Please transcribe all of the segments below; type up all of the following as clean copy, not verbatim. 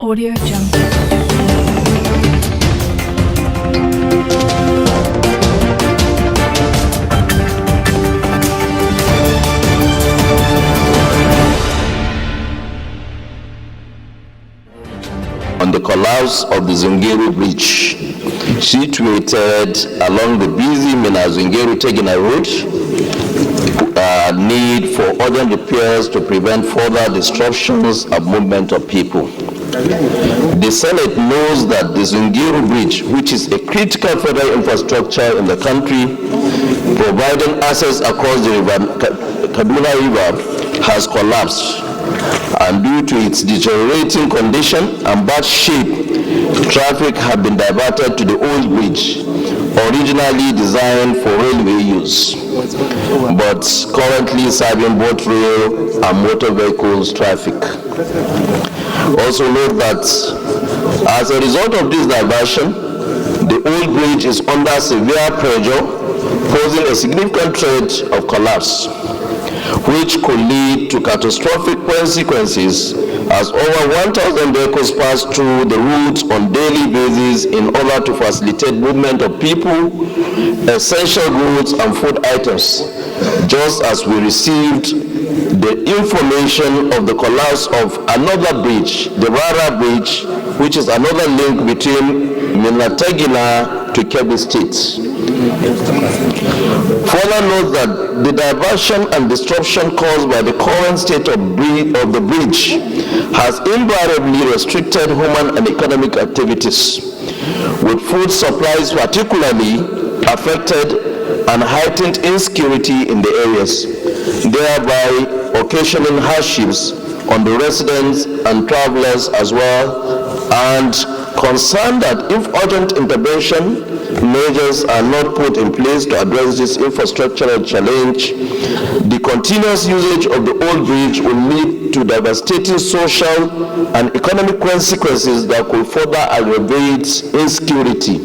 Audiojungle. On the collapse of the Zungeru Bridge, situated along the busy Zungeru-Tegina road, need for urgent repairs to prevent further disruptions of movement of people. The Senate knows that the Zungeru Bridge, which is a critical federal infrastructure in the country, providing access across the Kaduna River, has collapsed. And due to its deteriorating condition and bad shape, traffic had been diverted to the old bridge, originally designed for railway use, but currently serving both rail and motor vehicles traffic. Also note that as a result of this diversion, the old bridge is under severe pressure, posing a significant threat of collapse, which could lead to catastrophic consequences as over 1,000 vehicles pass through the route on daily basis in order to facilitate movement of people, essential goods and food items, just as we received the information of the collapse of another bridge, the Rara Bridge, which is another link between Tegina to Kebbi State. Further note that the diversion and disruption caused by the current state of the bridge has invariably restricted human and economic activities, with food supplies particularly affected and heightened insecurity in the areas, thereby occasioning hardships on the residents and travelers as well, and concerned that if urgent intervention measures are not put in place to address this infrastructural challenge, the continuous usage of the old bridge will lead to devastating social and economic consequences that could further aggravate insecurity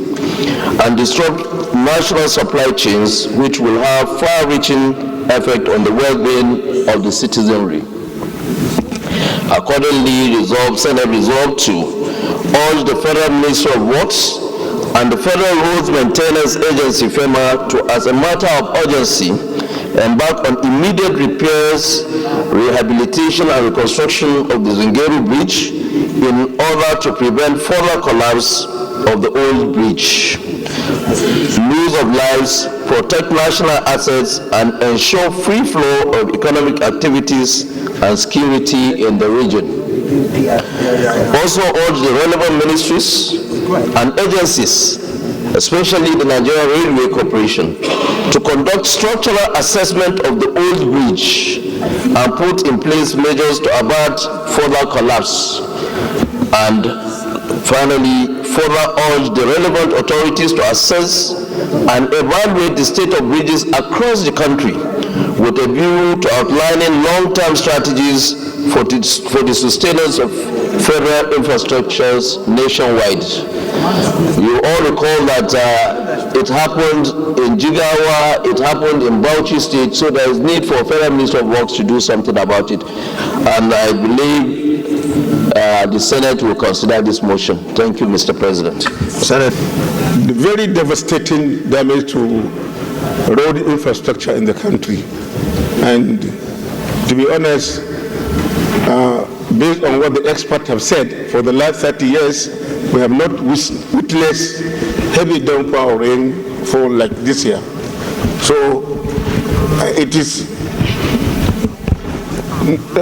and disrupt national supply chains, which will have far-reaching effect on the well-being of the citizenry. Accordingly, Senate resolved to urge the Federal Ministry of Works and the Federal Roads Maintenance Agency, FEMA, to, as a matter of urgency, embark on immediate repairs, rehabilitation and reconstruction of the Zungeru Bridge in order to prevent further collapse of the old bridge, lose of lives, protect national assets, and ensure free flow of economic activities and security in the region. Also urge the relevant ministries and agencies, especially the Nigerian Railway Corporation, to conduct structural assessment of the old bridge and put in place measures to avert further collapse. And finally, further urge the relevant authorities to assess and evaluate the state of bridges across the country with a view to outlining long-term strategies for the sustenance of federal infrastructures nationwide. You all recall that it happened in Jigawa, it happened in Bauchi State, so there is need for Federal Ministry of Works to do something about it. And I believe the Senate will consider this motion. Thank you, Mr. President. Senate, the very devastating damage to road infrastructure in the country. And to be honest, based on what the experts have said, for the last 30 years, we have not witnessed heavy downpour or rainfall like this year. So it is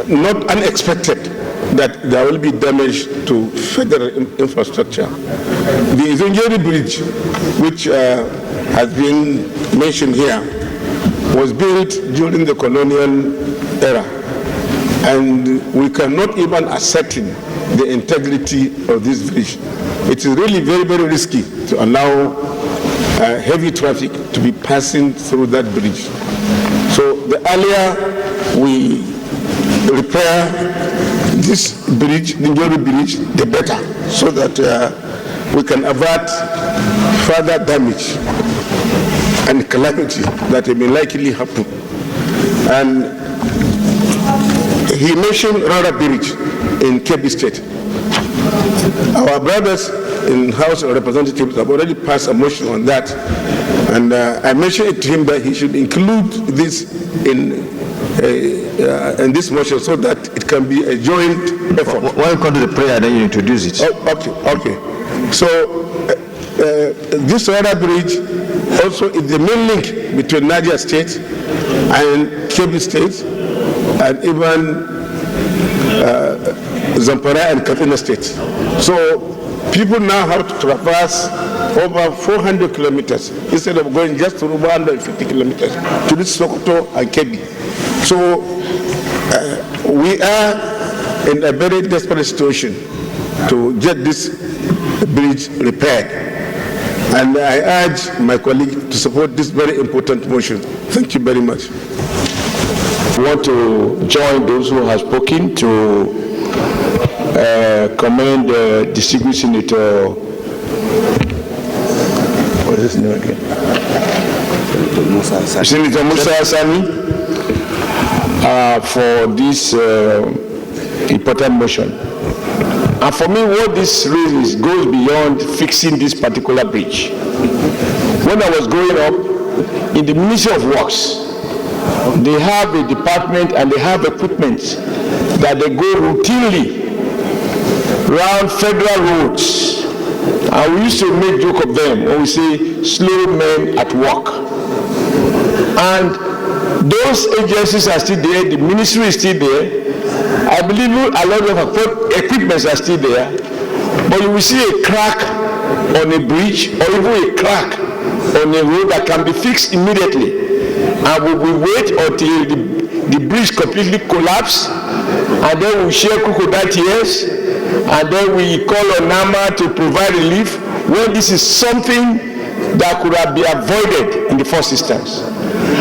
not unexpected that there will be damage to federal infrastructure. The Zungeru Bridge, which has been mentioned here, was built during the colonial era, and we cannot even ascertain the integrity of this bridge. It is really very, very risky to allow heavy traffic to be passing through that bridge. So the earlier we repair this bridge, the Zungeru Bridge, the better, so that we can avert further damage and calamity that may likely happen. And he mentioned Rara Bridge in Kebbi State. Our brothers in House of Representatives have already passed a motion on that, and I mentioned it to him that he should include this in this motion so that it can be a joint effort. Why you come to the prayer and then you introduce it? Oh, okay. So this other bridge also is the main link between Niger State and Kebbi State and even Zamfara and Katsina State. So people now have to traverse over 400 kilometers instead of going just to 150 kilometers to reach Sokoto and Kebbi. So we are in a very desperate situation to get this bridge repaired. And I urge my colleague to support this very important motion. Thank you very much. I want to join those who have spoken to commend the distinguished Senator, what is his name again? Senator Musa Hassani for this important motion. And for me, what this raises goes beyond fixing this particular bridge. When I was growing up, in the Ministry of Works, they have a department and they have equipment that they go routinely around federal roads. And we used to make joke of them when we say slow men at work. And those agencies are still there, the ministry is still there. I believe a lot of equipments are still there, but you will see a crack on a bridge or even a crack on a road that can be fixed immediately. And we will wait until the bridge completely collapses, and then we share crocodile tears, and then we call on NAMA to provide relief, when this is something that could have been avoided in the first instance.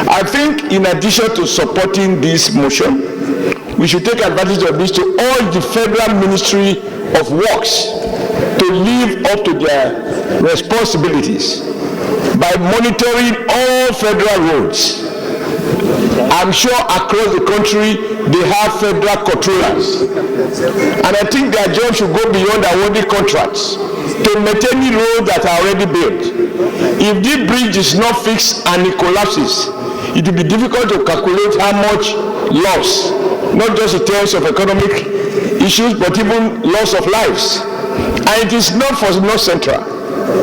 I think in addition to supporting this motion, we should take advantage of this to urge the Federal Ministry of Works to live up to their responsibilities by monitoring all federal roads. I'm sure across the country they have federal controllers, and I think their job should go beyond awarding contracts to maintain roads that are already built. If this bridge is not fixed and it collapses, it will be difficult to calculate how much loss, not just in terms of economic issues, but even loss of lives. And it is not for North Central,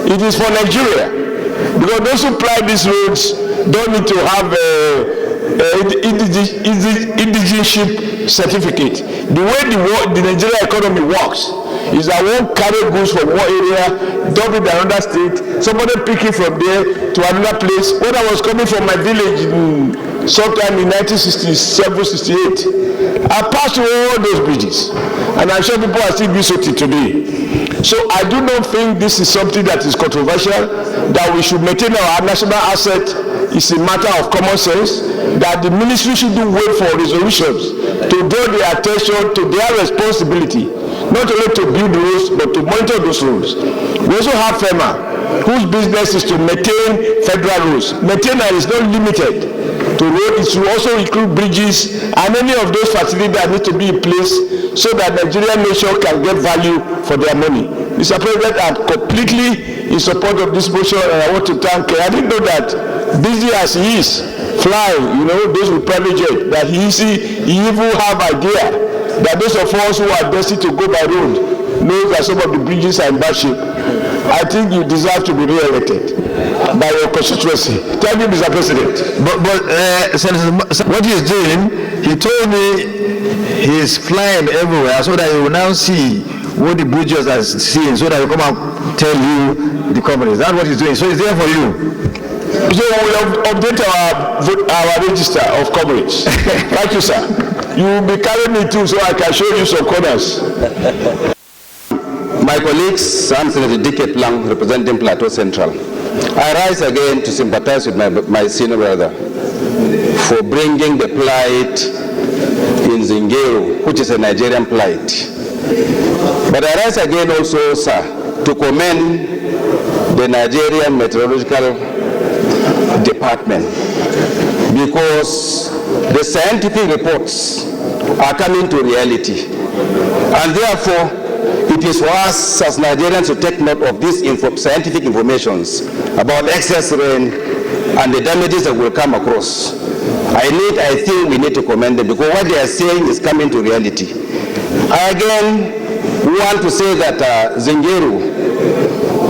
it is for Nigeria, because those who ply these roads don't need to have indigenship certificate. The way the Nigerian economy works is that one carry goods from one area, dump it in another state, somebody pick it from there to another place. When I was coming from my village sometime in 1967-68, I passed through all those bridges, and I'm sure people are still visiting today. So I do not think this is something that is controversial, that we should maintain our national asset. It's a matter of common sense, that the ministry shouldn't wait for resolutions to draw their attention to their responsibility, not only to build roads, but to monitor those roads. We also have FEMA, whose business is to maintain federal roads. Maintenance is not limited to roads, it should also include bridges and any of those facilities that need to be in place so that Nigerian nation can get value for their money. Mr. President, I'm completely in support of this motion, and I want to thank him. I didn't know that, busy as he is, flying, those with private jet, that he even have idea that those of us who are destined to go by road know that some of the bridges are in bad shape. I think you deserve to be re-elected by your constituency. Thank you, Mr. President. But Senator, what he's doing, he told me he's flying everywhere so that you will now see what the bridges are seeing, so that he will come and tell you the companies. That's what he's doing. So he's there for you. So we will update our register of coverage. Thank you, sir. You will be carrying me too, so I can show you some corners. My colleagues, I'm Senator D.K. Plang, representing Plateau Central. I rise again to sympathize with my senior brother for bringing the plight in Zungeru, which is a Nigerian plight. But I rise again also, sir, to commend the Nigerian Meteorological Department, because the scientific reports are coming to reality, and therefore it is for us as Nigerians to take note of these scientific informations about excess rain and the damages that will come across. I think we need to commend them because what they are saying is coming to reality. I again want to say that Zungeru,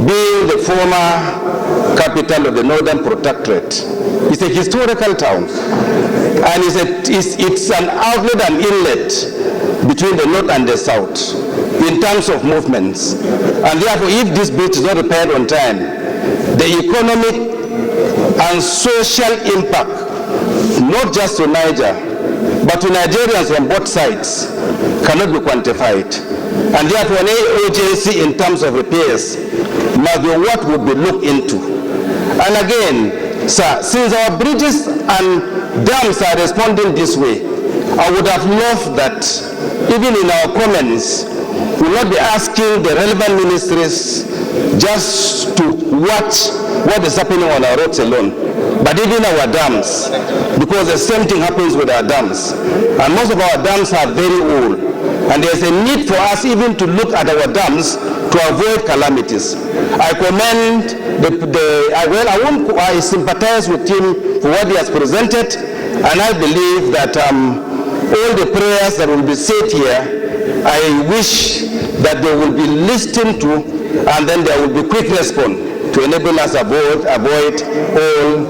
being the former capital of the Northern Protectorate, is a historical town, and it's an outlet and inlet between the north and the south in terms of movements. And therefore, if this bridge is not repaired on time, the economic and social impact, not just to Niger, but to Nigerians on both sides, cannot be quantified. And therefore, any urgency in terms of repairs must be what would be looked into. And again, sir, since our bridges and dams are responding this way, I would have loved that even in our comments, we will not be asking the relevant ministries just to watch what is happening on our roads alone, but even our dams, because the same thing happens with our dams. And most of our dams are very old, and there's a need for us even to look at our dams to avoid calamities. I commend I sympathize with him for what he has presented, and I believe that all the prayers that will be said here, I wish that they will be listened to, and then there will be quick response to enable us avoid all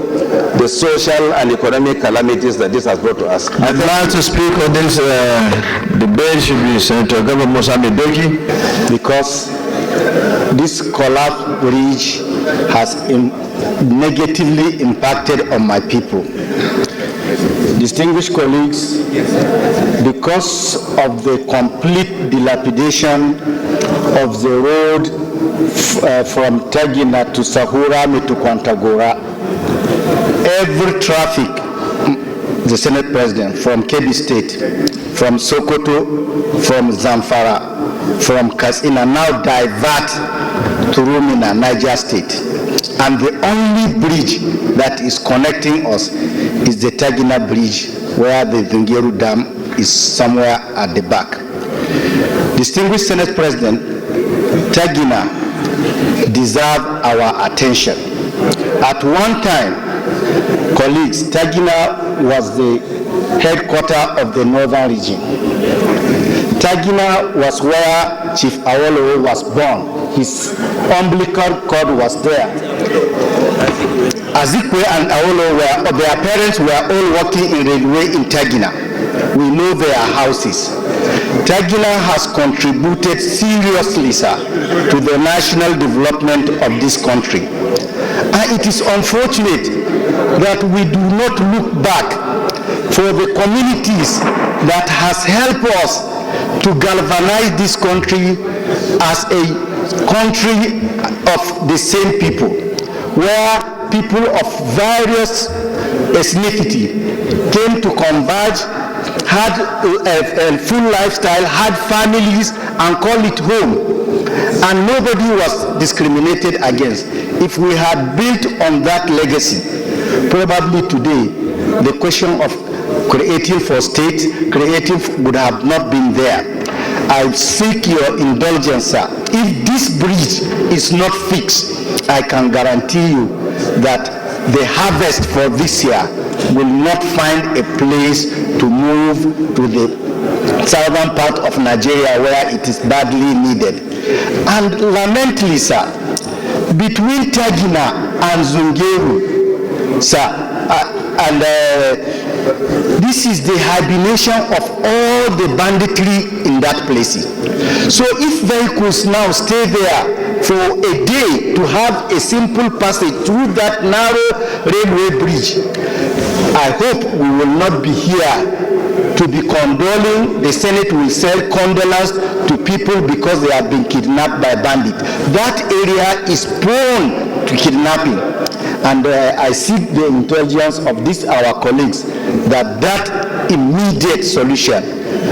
the social and economic calamities that this has brought to us. I'd like to speak on this debate should be Senator Governor Mohammed Doki, because this collapsed bridge has negatively impacted on my people. Distinguished colleagues, because of the complete dilapidation of the road from Tagina to Sahurami to Kwantagora, every traffic, the Senate President, from Kebbi State, from Sokoto, from Zamfara, from Katsina, now divert to Rumina, Niger State. And the only bridge that is connecting us is the Tagina Bridge, where the Zungeru Dam is somewhere at the back. Distinguished Senate President, Tagina deserves our attention. At one time, colleagues, Tagina was the headquarters of the northern region. Tagina was where Chief Awolowo was born. His umbilical cord was there. Azikwe and Awolowo, their parents were all working in railway in Tagina. We know their houses. Tagina has contributed seriously, sir, to the national development of this country. And it is unfortunate that we do not look back for the communities that has helped us to galvanize this country as a country of the same people, where people of various ethnicity came to converge, had a full lifestyle, had families, and call it home. And nobody was discriminated against. If we had built on that legacy, probably today, the question of creating for states, would have not been there. I seek your indulgence, sir. If this bridge is not fixed, I can guarantee you that the harvest for this year will not find a place to move to the southern part of Nigeria where it is badly needed. And lamentably, sir, between Tagina and Zungeru, sir, this is the hibernation of all the banditry in that place. So if vehicles now stay there for a day to have a simple passage through that narrow railway bridge, I hope we will not be here to be condoling. The Senate will send condolence to people because they have been kidnapped by bandits. That area is prone to kidnapping. And I seek the intelligence of these our colleagues that immediate solution,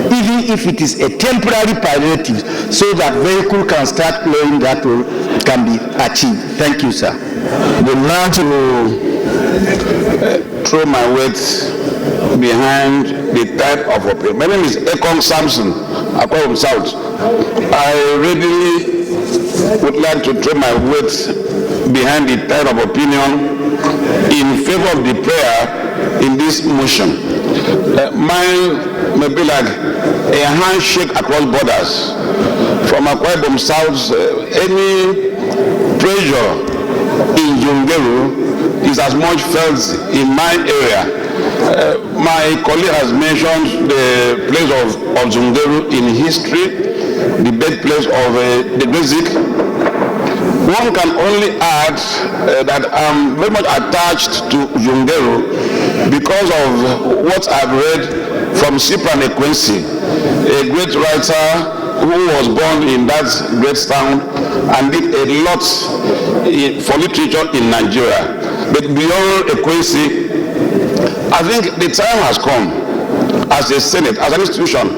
even if it is a temporary palliative, so that vehicle can start flowing, that will can be achieved. Thank you, sir. The now to throw my weight behind the type of operation. My name is Ekong Samson, Akwai South. I readily would like to throw my weight behind the tide of opinion in favor of the prayer in this motion. Mine may be like a handshake across borders. From Akwa Ibom South, any pressure in Zungeru is as much felt in my area. My colleague has mentioned the place of Zungeru in history, the birthplace of the basic. One can only add that I'm very much attached to Zungeru because of what I've read from Cyprian Ekwensi, a great writer who was born in that great town and did a lot for literature in Nigeria. But beyond Ekwensi, I think the time has come as a Senate, as an institution,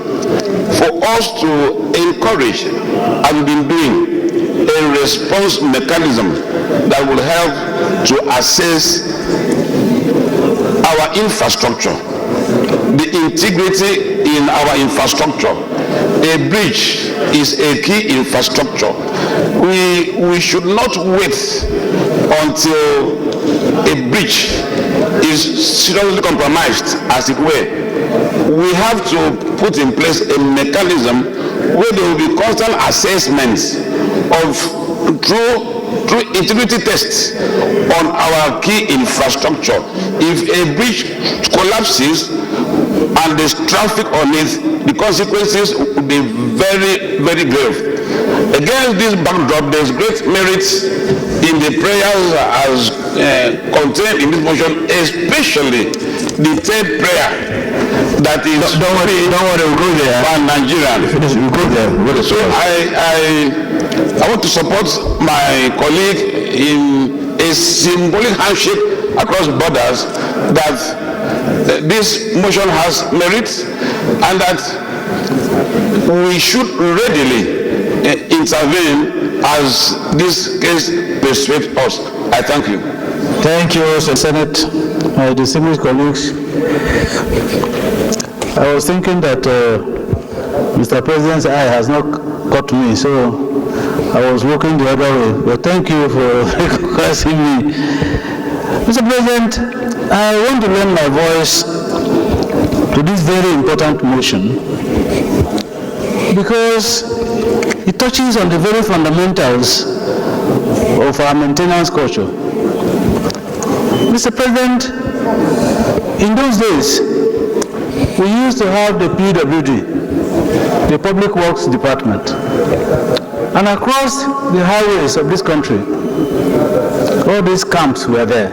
for us to encourage, as we've been doing, a response mechanism that will help to assess our infrastructure, the integrity in our infrastructure. A bridge is a key infrastructure. We should not wait until a bridge is seriously compromised, as it were. We have to put in place a mechanism where there will be constant assessments of true integrity tests on our key infrastructure. If a bridge collapses and there's traffic on it, the consequences will be very, very grave. Against this backdrop, there's great merit in the prayers as contained in this motion, especially the third prayer that is don't worry, we'll go there. Pan-Nigerian. We'll go there. So I want to support my colleague in a symbolic handshake across borders that this motion has merit and that we should readily intervene as this case persuades us. I thank you. Thank you, Senate, my distinguished colleagues. I was thinking that Mr. President's eye has not caught me, so I was walking the other way. But thank you for recognizing me. Mr. President, I want to lend my voice to this very important motion because it touches on the very fundamentals of our maintenance culture. Mr. President, in those days, we used to have the PWD, the Public Works Department, and across the highways of this country, all these camps were there.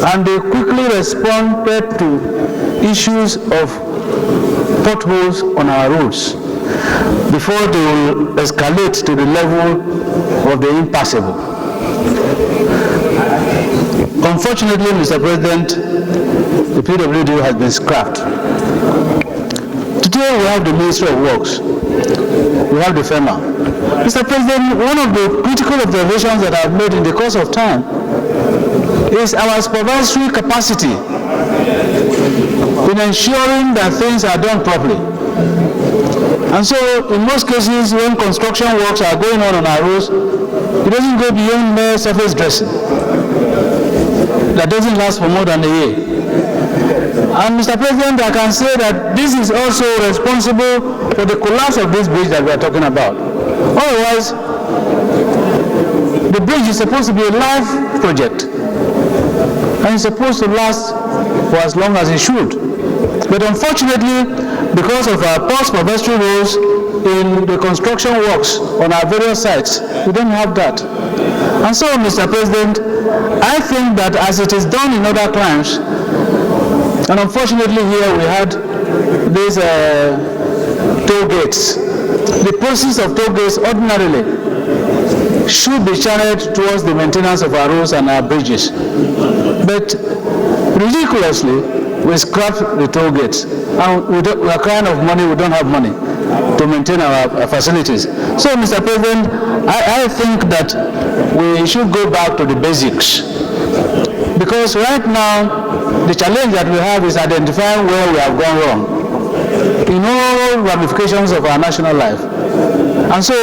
And they quickly responded to issues of potholes on our roads before they will escalate to the level of the impassable. Unfortunately, Mr. President, the PWD has been scrapped. Today we have the Ministry of Works, we have the FEMA. Mr. President, one of the critical observations that I've made in the course of time is our supervisory capacity in ensuring that things are done properly. And so, in most cases, when construction works are going on our roads, it doesn't go beyond mere surface dressing. That doesn't last for more than a year. And Mr. President, I can say that this is also responsible for the collapse of this bridge that we are talking about. Otherwise, the bridge is supposed to be a live project, and it's supposed to last for as long as it should. But unfortunately, because of our poor supervisory roles in the construction works on our various sites, we don't have that. And so, Mr. President, I think that as it is done in other climes, and unfortunately here we had these toll gates. The process of toll gates ordinarily should be channeled towards the maintenance of our roads and our bridges. But ridiculously, we scrap the toll gates. And we are crying of money, we don't have money to maintain our facilities. So, Mr. President, I think that we should go back to the basics. Because right now, the challenge that we have is identifying where we have gone wrong. in all ramifications of our national life. And so,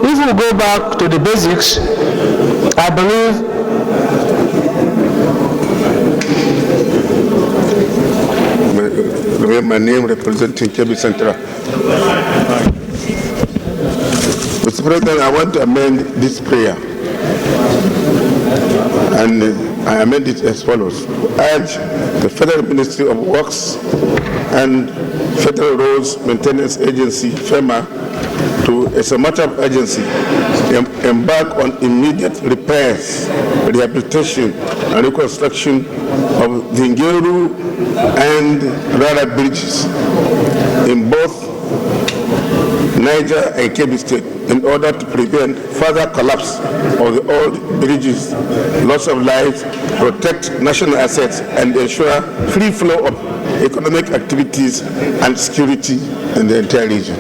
if we go back to the basics, I believe my name representing Kebbi Central. Mr. President, I want to amend this prayer. And I amend it as follows. Urge the Federal Ministry of Works and Federal Roads Maintenance Agency, FEMA, to, as a matter of urgency, embark on immediate repairs, rehabilitation, and reconstruction of Zungeru and Rara bridges in both Niger and Kebbi State in order to prevent further collapse of the old bridges, loss of lives, protect national assets, and ensure free flow of economic activities and security in the entire region.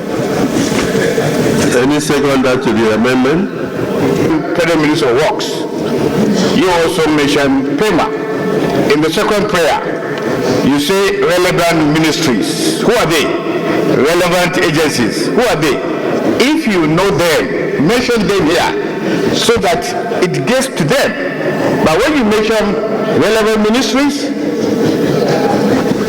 Any seconder to the amendment? Federal Minister of Works, you also mentioned FEMA. In the second prayer, you say relevant ministries. Who are they? Relevant agencies. Who are they? If you know them, mention them here so that it gets to them. But when you mention relevant ministries,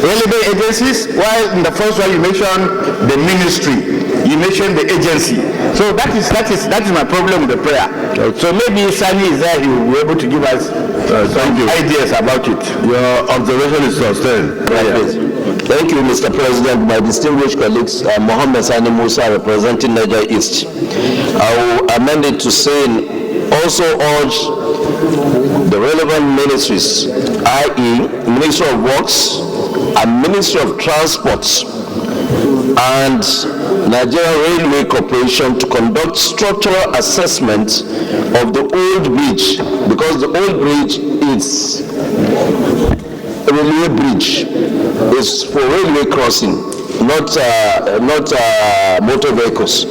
relevant agencies, while in the first one you mention the ministry, you mention the agency. So that is my problem with the prayer. Okay. So maybe Sani is there, he will be able to give us some ideas about it. Your observation is sustained. Yes. Thank you, Mr. President. My distinguished colleagues, Mohammed Sani Musa, representing Niger East. I will amend it to say also urge the relevant ministries, i.e. Ministry of Works and Ministry of Transport and Nigeria Railway Corporation to conduct structural assessment of the old bridge, because the old bridge is a railway bridge. It's for railway crossing, not motor vehicles.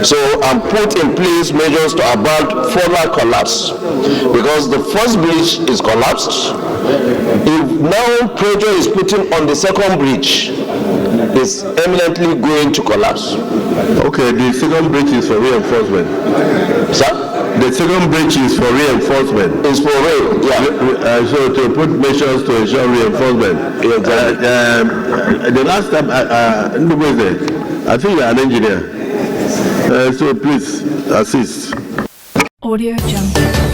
So, and put in place measures to avoid further collapse, because the first bridge is collapsed. If now pressure is putting on the second bridge, is eminently going to collapse. Okay, the second bridge is for reinforcement. Sir? The second bridge is for reinforcement. It's for rail, yeah. So to put measures to ensure reinforcement. Yeah, exactly. The last time, I think you're an engineer. So please assist. Audio Jungle.